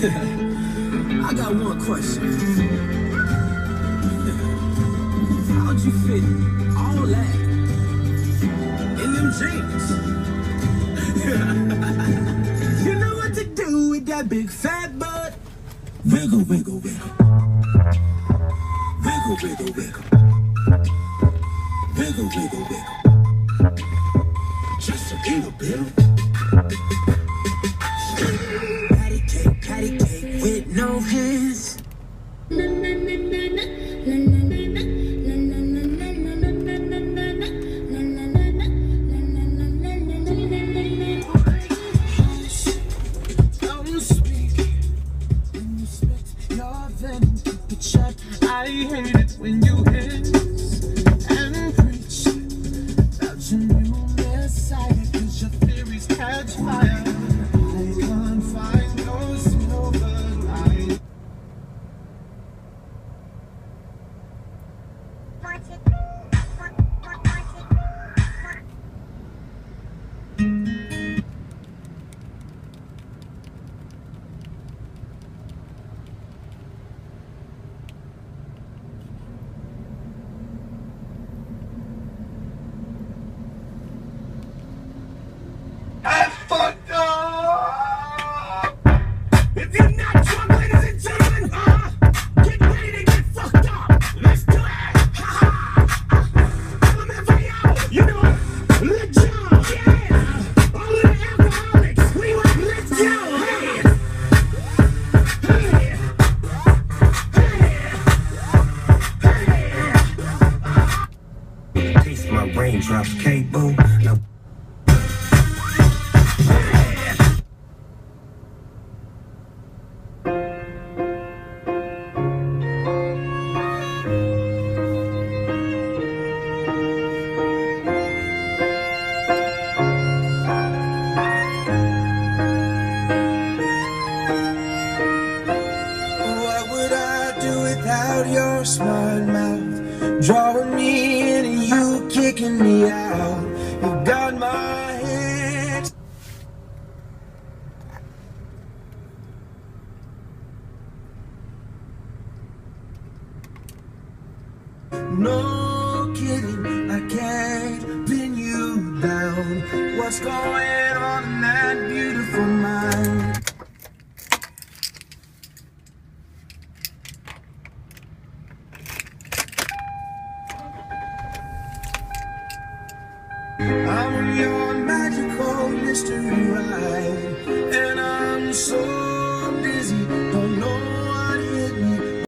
I got one question. How'd you fit all that in them jeans? You know what to do with that big fat butt. Wiggle, wiggle, wiggle. Wiggle, wiggle, wiggle. Wiggle, wiggle, wiggle. Just a little bit. Patty cake with no hands. I hate it when you hiss and preach about your new messiah, 'cause your theories catch fire. I can't find no silver lining. I fucked up! If you're not drunk, ladies and gentlemen, get ready to get fucked up! Let's do it! LMFAO, you know, let's go! Yeah! All of the alcoholics, we want, let's go! Hey! Taste my raindrops, K-Boo. Now without your smart mouth, drawing me in and you kicking me out. You got my head. No kidding, I can't pin you down. What's going on in that beautiful